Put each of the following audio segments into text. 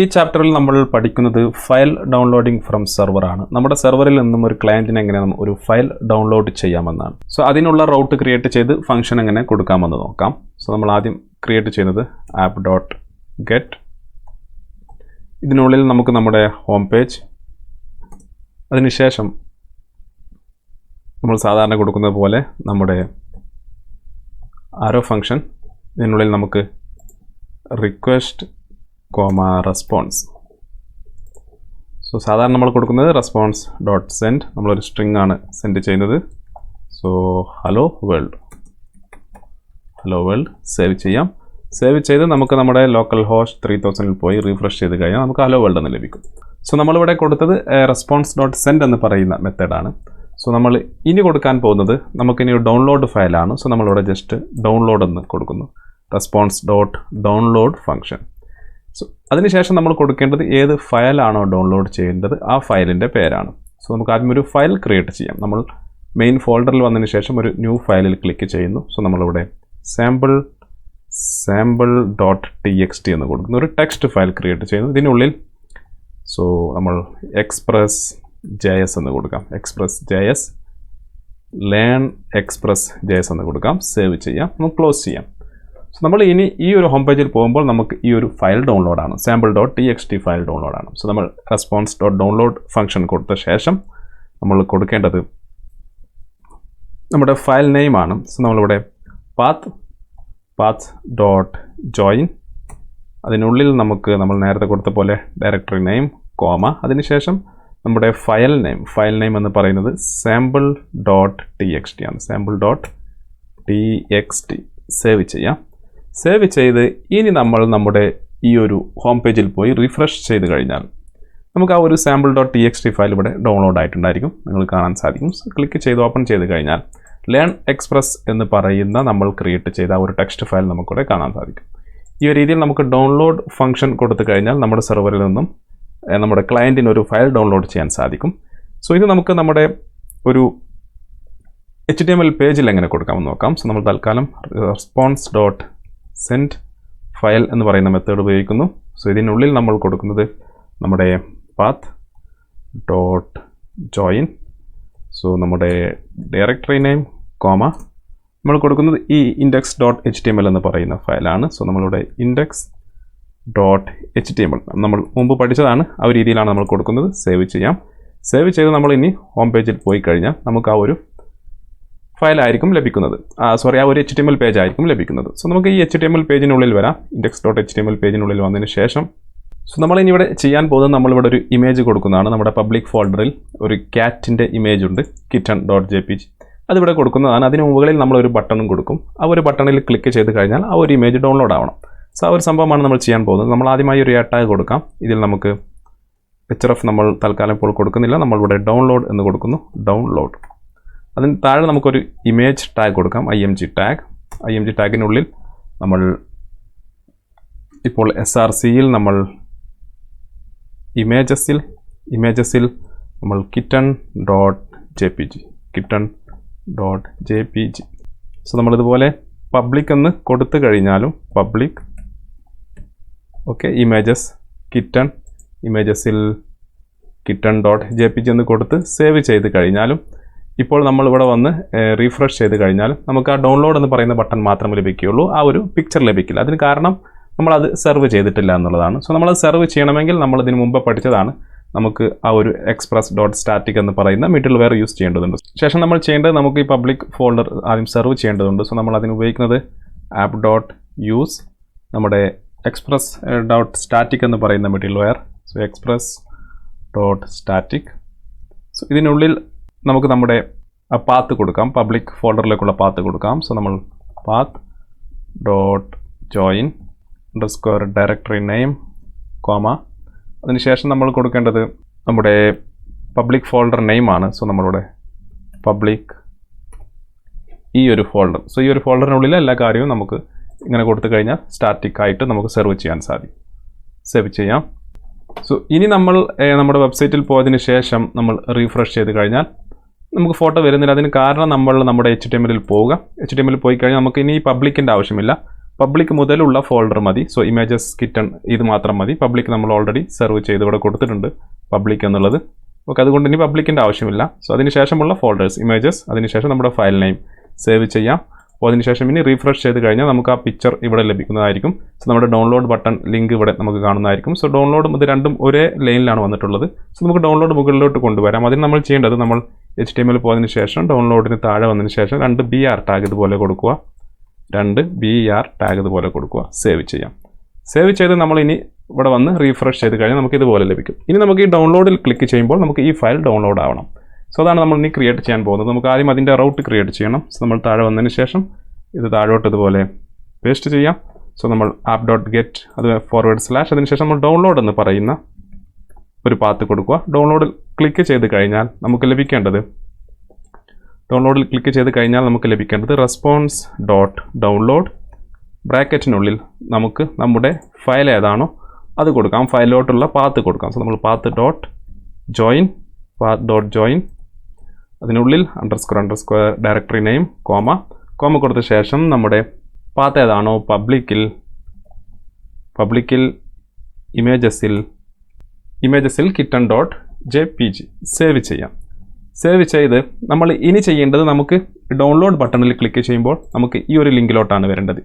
ഈ ചാപ്റ്ററിൽ നമ്മൾ പഠിക്കുന്നത് ഫയൽ ഡൗൺലോഡിംഗ് ഫ്രം സെർവർ ആണ്. നമ്മുടെ സെർവറിൽ നിന്നും ഒരു ക്ലയന്റിന് എങ്ങനെ ഒരു ഫയൽ ഡൗൺലോഡ് ചെയ്യാമെന്നാണ്. സോ അതിനുള്ള റൂട്ട് ക്രിയേറ്റ് ചെയ്ത് ഫംഗ്ഷൻ എങ്ങനെ കൊടുക്കാമെന്ന് നോക്കാം. സോ നമ്മൾ ആദ്യം ക്രിയേറ്റ് ചെയ്യുന്നത് app.get. ഇതിനുള്ളിൽ നമുക്ക് നമ്മുടെ ഹോം പേജ്, അതിനുശേഷം നമ്മൾ സാധാരണ കൊടുക്കുന്നത് പോലെ നമ്മുടെ ആരോ ഫംഗ്ഷൻ, ഇതിനുള്ളിൽ നമുക്ക് റിക്വസ്റ്റ് റെസ്പോൺസ്. സോ സാധാരണ നമ്മൾ കൊടുക്കുന്നത് റെസ്പോൺസ് ഡോട്ട് സെൻഡ്, നമ്മളൊരു സ്ട്രിങ് ആണ് സെൻഡ് ചെയ്യുന്നത്. സോ ഹലോ വേൾഡ് സേവ് ചെയ്യാം. സേവ് ചെയ്ത് നമുക്ക് നമ്മുടെ ലോക്കൽ ഹോസ്റ്റ് 3000 പോയി റീഫ്രഷ് ചെയ്ത് കഴിഞ്ഞാൽ നമുക്ക് ഹലോ വേൾഡ് എന്ന് ലഭിക്കും. സോ നമ്മളിവിടെ കൊടുത്തത് റെസ്പോൺസ് ഡോട്ട് സെൻഡ് എന്ന് പറയുന്ന മെത്തേഡാണ്. സോ നമ്മൾ ഇനി കൊടുക്കാൻ പോകുന്നത് നമുക്കിനി ഒരു ഡൗൺലോഡ് ഫയലാണ്. സോ നമ്മളിവിടെ ജസ്റ്റ് ഡൗൺലോഡ് എന്ന് കൊടുക്കുന്നു, response dot download function. So അതിനുശേഷം നമ്മൾ കൊടുക്കേണ്ടത് ഏത് ഫയലാണോ ഡൗൺലോഡ് ചെയ്യേണ്ടത് ആ ഫയലിൻ്റെ പേരാണ്. സോ നമുക്ക് ആദ്യം ഒരു ഫയൽ ക്രിയേറ്റ് ചെയ്യാം. നമ്മൾ മെയിൻ ഫോൾഡറിൽ വന്നതിന് ശേഷം ഒരു ന്യൂ ഫയലിൽ ക്ലിക്ക് ചെയ്യുന്നു. സോ നമ്മളിവിടെ sample.txt എന്ന് കൊടുക്കുന്നു, ഒരു ടെക്സ്റ്റ് ഫയൽ ക്രിയേറ്റ് ചെയ്യുന്നു. ഇതിനുള്ളിൽ സോ നമ്മൾ express.js എന്ന് കൊടുക്കാം, express.js learn express.js എന്ന് കൊടുക്കാം. സേവ് ചെയ്യാം, നമുക്ക് ക്ലോസ് ചെയ്യാം. സോ നമ്മൾ ഇനി ഈ ഒരു ഹോം പേജിൽ പോകുമ്പോൾ നമുക്ക് ഈ ഒരു ഫയൽ ഡൗൺലോഡാണ്, sample.txt ഫയൽ ഡൗൺലോഡാണ്. സോ നമ്മൾ response.download ഫംഗ്ഷൻ കൊടുത്ത ശേഷം നമ്മൾ കൊടുക്കേണ്ടത് നമ്മുടെ ഫയൽ നെയിമാണ്. സോ നമ്മളിവിടെ path.join, അതിനുള്ളിൽ നമുക്ക് നമ്മൾ നേരത്തെ കൊടുത്ത പോലെ ഡയറക്ടറി നെയിം കോമ, അതിനുശേഷം നമ്മുടെ ഫയൽ നെയിം എന്ന് പറയുന്നത് sample.txt ആണ്, sample.txt. സേവ് ചെയ്യാം. സേവ് ചെയ്ത് ഇനി നമ്മൾ നമ്മുടെ ഈ ഒരു ഹോം പേജിൽ പോയി റിഫ്രഷ് ചെയ്ത് കഴിഞ്ഞാൽ നമുക്ക് ആ ഒരു sample.txt ഫയൽ ഇവിടെ ഡൗൺലോഡ് ആയിട്ടുണ്ടായിരിക്കും, നിങ്ങൾ കാണാൻ സാധിക്കും. ക്ലിക്ക് ചെയ്ത് ഓപ്പൺ ചെയ്ത് കഴിഞ്ഞാൽ ലേൺ എക്സ്പ്രസ് എന്ന് പറയുന്ന നമ്മൾ ക്രിയേറ്റ് ചെയ്ത ആ ഒരു ടെക്സ്റ്റ് ഫയൽ നമുക്കിവിടെ കാണാൻ സാധിക്കും. ഈ ഒരു രീതിയിൽ നമുക്ക് ഡൗൺലോഡ് ഫംഗ്ഷൻ കൊടുത്തു കഴിഞ്ഞാൽ നമ്മുടെ സെർവറിൽ നിന്നും നമ്മുടെ ക്ലയൻറ്റിന് ഒരു ഫയൽ ഡൗൺലോഡ് ചെയ്യാൻ സാധിക്കും. സോ ഇത് നമുക്ക് നമ്മുടെ ഒരു HTML പേജിൽ എങ്ങനെ കൊടുക്കാമെന്ന് നോക്കാം. സോ നമ്മൾ തൽക്കാലം റെസ്പോൺസ് ഡോട്ട് സെൻഡ് ഫയൽ എന്ന് പറയുന്ന മെത്തേഡ് ഉപയോഗിക്കുന്നു. സോ ഇതിനുള്ളിൽ നമ്മൾ കൊടുക്കുന്നത് നമ്മുടെ path.join, സോ നമ്മുടെ ഡയറക്ടറി നെയിം കോമ, നമ്മൾ കൊടുക്കുന്നത് ഈ index.html എന്ന് പറയുന്ന ഫയലാണ്. സോ നമ്മളിവിടെ index.html നമ്മൾ മുമ്പ് പഠിച്ചതാണ്, ആ ഒരു രീതിയിലാണ് നമ്മൾ കൊടുക്കുന്നത്. സേവ് ചെയ്യാം. സേവ് ചെയ്ത് നമ്മൾ ഇനി ഹോം പേജിൽ പോയി കഴിഞ്ഞാൽ നമുക്ക് ആ ഒരു ഫയലായിരിക്കും ലഭിക്കുന്നത്, ആ ഒരു HTML പേജ് ആയിരിക്കും ലഭിക്കുന്നത്. സോ നമുക്ക് ഈ HTML പേജിനുള്ളിൽ വരാം. index.html പേജിനുള്ളിൽ വന്നതിന് ശേഷം സോ നമ്മളിനി ഇവിടെ ചെയ്യാൻ പോകുന്നത് നമ്മളിവിടെ ഒരു ഇമേജ് കൊടുക്കുന്നതാണ്. നമ്മുടെ പബ്ലിക് ഫോൾഡറിൽ ഒരു ക്യാറ്റിൻ്റെ ഇമേജ് ഉണ്ട്, kitten.jpg, അതിവിടെ കൊടുക്കുന്നതാണ്. അതിന് മുകളിൽ നമ്മളൊരു ബട്ടണും കൊടുക്കും. ആ ഒരു ബട്ടണിൽ ക്ലിക്ക് ചെയ്ത് കഴിഞ്ഞാൽ ആ ഒരു ഇമേജ് ഡൗൺലോഡ് ആവണം. സോ ആ ഒരു സംഭവമാണ് നമ്മൾ ചെയ്യാൻ പോകുന്നത്. നമ്മൾ ആദ്യമായി ഒരു ടാഗ് കൊടുക്കാം. ഇതിൽ നമുക്ക് href നമ്മൾ തൽക്കാലം ഇപ്പോൾ കൊടുക്കുന്നില്ല, നമ്മളിവിടെ ഡൗൺലോഡ് എന്ന് കൊടുക്കുന്നു, ഡൗൺലോഡ്. അതിന് താഴെ നമുക്കൊരു ഇമേജ് ടാഗ് കൊടുക്കാം, img ടാഗിനുള്ളിൽ നമ്മൾ ഇപ്പോൾ srcയിൽ നമ്മൾ ഇമേജസിൽ നമ്മൾ kitten.jpg. സോ നമ്മളിതുപോലെ പബ്ലിക് എന്ന് കൊടുത്തു കഴിഞ്ഞാലും പബ്ലിക് ഇമേജസ് ഇമേജസിൽ kitten.jpg എന്ന് കൊടുത്ത് സേവ് ചെയ്ത് കഴിഞ്ഞാലും ഇപ്പോൾ നമ്മളിവിടെ വന്ന് റീഫ്രഷ് ചെയ്ത് കഴിഞ്ഞാൽ നമുക്ക് ആ ഡൗൺലോഡ് എന്ന് പറയുന്ന ബട്ടൺ മാത്രമേ ലഭിക്കുകയുള്ളൂ, ആ ഒരു പിക്ചർ ലഭിക്കില്ല. അതിന് കാരണം നമ്മളത് സെർവ് ചെയ്തിട്ടില്ല എന്നുള്ളതാണ്. സോ നമ്മളത് സെർവ് ചെയ്യണമെങ്കിൽ നമ്മൾ ഇതിന് മുമ്പ് പഠിച്ചതാണ്, നമുക്ക് ആ ഒരു express.static എന്ന് പറയുന്ന മിഡിൽ വെയർ യൂസ് ചെയ്യേണ്ടതുണ്ട്. ശേഷം നമ്മൾ ചെയ്യേണ്ടത് നമുക്ക് ഈ പബ്ലിക് ഫോൾഡർ ആദ്യം സെർവ് ചെയ്യേണ്ടതുണ്ട്. സോ നമ്മൾ അതിന് ഉപയോഗിക്കുന്നത് app.use നമ്മുടെ express.static എന്ന് പറയുന്ന middle wear. So express.static. So ഇതിനുള്ളിൽ നമുക്ക് നമ്മുടെ പാത്ത് കൊടുക്കാം, പബ്ലിക് ഫോൾഡറിലേക്കുള്ള പാത്ത് കൊടുക്കാം. സോ നമ്മൾ path.join _directory name കോമ, അതിനുശേഷം നമ്മൾ കൊടുക്കേണ്ടത് നമ്മുടെ പബ്ലിക് ഫോൾഡർ നെയിമാണ്. സോ നമ്മളിവിടെ പബ്ലിക് ഈ ഒരു ഫോൾഡർ, സോ ഈ ഒരു ഫോൾഡറിനുള്ളിൽ എല്ലാ കാര്യവും നമുക്ക് ഇങ്ങനെ കൊടുത്തു കഴിഞ്ഞാൽ സ്റ്റാറ്റിക് ആയിട്ട് നമുക്ക് സെർവ് ചെയ്യാൻ സാധിക്കും. സേവ് ചെയ്യാം. സോ ഇനി നമ്മൾ നമ്മുടെ വെബ്സൈറ്റിൽ പോയതിന് ശേഷം നമ്മൾ റീഫ്രഷ് ചെയ്ത് കഴിഞ്ഞാൽ നമുക്ക് ഫോട്ടോ വരുന്നില്ല. അതിന് കാരണം നമ്മൾ നമ്മുടെ HTML പോവുക. HTML പോയി കഴിഞ്ഞാൽ നമുക്ക് ഇനി പബ്ലിക്കിൻ്റെ ആവശ്യമില്ല, പബ്ലിക് മുതലുള്ള ഫോൾഡർ മതി. സോ ഇമേജസ് കിറ്റൺ ഇത് മാത്രം മതി. പബ്ലിക് നമ്മൾ ഓൾറെഡി സെർവ് ചെയ്ത് ഇവിടെ കൊടുത്തിട്ടുണ്ട് പബ്ലിക് എന്നുള്ളത്. ഓക്കെ, അതുകൊണ്ട് ഇനി പബ്ലിക്കിൻ്റെ ആവശ്യമില്ല. സോ അതിനുശേഷമുള്ള ഫോൾഡേഴ്സ് ഇമേജസ്, അതിനുശേഷം നമ്മുടെ ഫയൽ നെയിം സേവ് ചെയ്യാം. അപ്പോൾ അതിനുശേഷം ഇനി റീഫ്രഷ് ചെയ്ത് കഴിഞ്ഞാൽ നമുക്ക് ആ പിക്ചർ ഇവിടെ ലഭിക്കുന്നതായിരിക്കും. സോ നമ്മുടെ ഡൗൺലോഡ് ബട്ടൺ ലിങ്ക് ഇവിടെ നമുക്ക് കാണുന്നതായിരിക്കും. സോ ഡൗൺലോഡും ഇത് രണ്ടും ഒരേ ലൈനിലാണ് വന്നിട്ടുള്ളത്. സോ നമുക്ക് ഡൗൺലോഡ് മുകളിലോട്ട് കൊണ്ടുവരാം. അതിന് നമ്മൾ ചെയ്യേണ്ടത് നമ്മൾ HTML പോയതിന് ശേഷം ഡൗൺലോഡിന് താഴെ വന്നതിന് ശേഷം 2 BR ടാഗ് ഇതുപോലെ കൊടുക്കുക. 2 BR ടാഗ് ഇതുപോലെ കൊടുക്കുക. സേവ് ചെയ്യാം. സേവ് ചെയ്ത് നമ്മൾ ഇനി ഇവിടെ വന്ന് റീഫ്രഷ് ചെയ്ത് കഴിഞ്ഞാൽ നമുക്ക് ഇതുപോലെ ലഭിക്കും. ഇനി നമുക്ക് ഈ ഡൗൺലോഡിൽ ക്ലിക്ക് ചെയ്യുമ്പോൾ നമുക്ക് ഈ ഫയൽ ഡൗൺലോഡ് ആവണം. സോ അതാണ് നമ്മൾ ഇനി ക്രിയേറ്റ് ചെയ്യാൻ പോകുന്നത്. നമുക്ക് ആദ്യം അതിൻ്റെ റൗട്ട് ക്രിയേറ്റ് ചെയ്യണം. സോ നമ്മൾ താഴെ വന്നതിന് ശേഷം ഇത് താഴോട്ട് ഇതുപോലെ പേസ്റ്റ് ചെയ്യാം. സോ നമ്മൾ app.get അത് // അതിനുശേഷം നമ്മൾ ഡൗൺലോഡ് എന്ന് പറയുന്ന ഒരു പാത്ത് കൊടുക്കുക. ഡൗൺലോഡിൽ ക്ലിക്ക് ചെയ്ത് കഴിഞ്ഞാൽ നമുക്ക് ലഭിക്കേണ്ടത് response.download ബ്രാക്കറ്റിനുള്ളിൽ നമുക്ക് നമ്മുടെ ഫയൽ ഏതാണോ അത് കൊടുക്കാം. ഫയലിലോട്ടുള്ള പാത്ത് കൊടുക്കാം. സോ നമ്മൾ path.join അതിനുള്ളിൽ _ ഡയറക്ടറി നെയിം കോമ കൊടുത്ത ശേഷം നമ്മുടെ പാത്ത് ഏതാണോ പബ്ലിക്കിൽ ഇമേജസിൽ kitten.jpg സേവ് ചെയ്യാം. സേവ് ചെയ്ത് നമ്മൾ ഇനി ചെയ്യേണ്ടത് നമുക്ക് ഡൗൺലോഡ് ബട്ടണിൽ ക്ലിക്ക് ചെയ്യുമ്പോൾ നമുക്ക് ഈ ഒരു ലിങ്കിലോട്ടാണ് വരേണ്ടത്,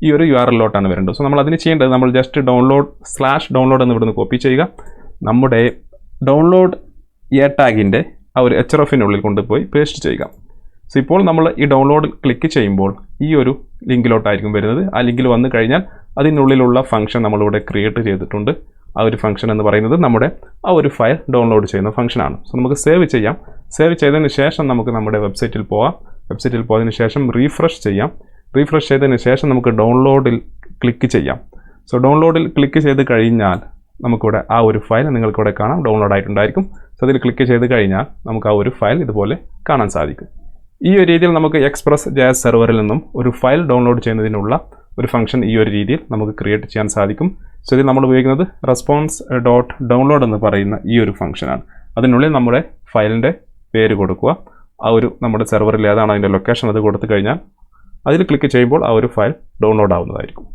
ഈ ഒരു URL-ലോട്ടാണ് വരേണ്ടത്. സോ നമ്മൾ അതിന് ചെയ്യേണ്ടത് നമ്മൾ ജസ്റ്റ് /download എന്ന് ഇവിടുന്ന് കോപ്പി ചെയ്യുക. നമ്മുടെ ഡൗൺലോഡ് ടാഗിൻ്റെ ആ ഒരു hrefനുള്ളിൽ കൊണ്ടുപോയി പേസ്റ്റ് ചെയ്യുക. സോ ഇപ്പോൾ നമ്മൾ ഈ ഡൗൺലോഡ് ക്ലിക്ക് ചെയ്യുമ്പോൾ ഈ ഒരു ലിങ്കിലോട്ടായിരിക്കും വരുന്നത്. ആ ലിങ്കിൽ വന്നു കഴിഞ്ഞാൽ അതിനുള്ളിലുള്ള ഫംഗ്ഷൻ നമ്മളിവിടെ ക്രിയേറ്റ് ചെയ്തിട്ടുണ്ട്. ആ ഒരു ഫംഗ്ഷൻ എന്ന് പറയുന്നത് നമ്മുടെ ആ ഒരു ഫയൽ ഡൗൺലോഡ് ചെയ്യുന്ന ഫംഗ്ഷനാണ്. സോ നമുക്ക് സേവ് ചെയ്യാം. സേവ് ചെയ്തതിന് ശേഷം നമുക്ക് നമ്മുടെ വെബ്സൈറ്റിൽ പോകാം. വെബ്സൈറ്റിൽ പോയതിന് ശേഷം റീഫ്രഷ് ചെയ്യാം. റീഫ്രഷ് ചെയ്തതിന് ശേഷം നമുക്ക് ഡൗൺലോഡിൽ ക്ലിക്ക് ചെയ്യാം. സോ ഡൗൺലോഡിൽ ക്ലിക്ക് ചെയ്ത് കഴിഞ്ഞാൽ നമുക്കിവിടെ ആ ഒരു ഫയൽ നിങ്ങൾക്കിവിടെ കാണാം, ഡൗൺലോഡ് ആയിട്ടുണ്ടായിരിക്കും. സോ അതിൽ ക്ലിക്ക് ചെയ്ത് കഴിഞ്ഞാൽ നമുക്ക് ആ ഒരു ഫയൽ ഇതുപോലെ കാണാൻ സാധിക്കും. ഈ ഒരു രീതിയിൽ നമുക്ക് Express.js സെർവറിൽ നിന്നും ഒരു ഫയൽ ഡൗൺലോഡ് ചെയ്യുന്നതിനുള്ള ഒരു ഫംഗ്ഷൻ ഈ ഒരു രീതിയിൽ നമുക്ക് ക്രിയേറ്റ് ചെയ്യാൻ സാധിക്കും. സോ ഇതിൽ നമ്മൾ ഉപയോഗിക്കുന്നത് response.download എന്ന് പറയുന്ന ഈ ഒരു ഫംഗ്ഷനാണ്. അതിനുള്ളിൽ നമ്മുടെ ഫയലിൻ്റെ പേര് കൊടുക്കുക. ആ ഒരു നമ്മുടെ സെർവറിൽ ഏതാണ് അതിൻ്റെ ലൊക്കേഷൻ അത് കൊടുത്തു കഴിഞ്ഞാൽ അതിൽ ക്ലിക്ക് ചെയ്യുമ്പോൾ ആ ഒരു ഫയൽ ഡൗൺലോഡ് ആവുന്നതായിരിക്കും.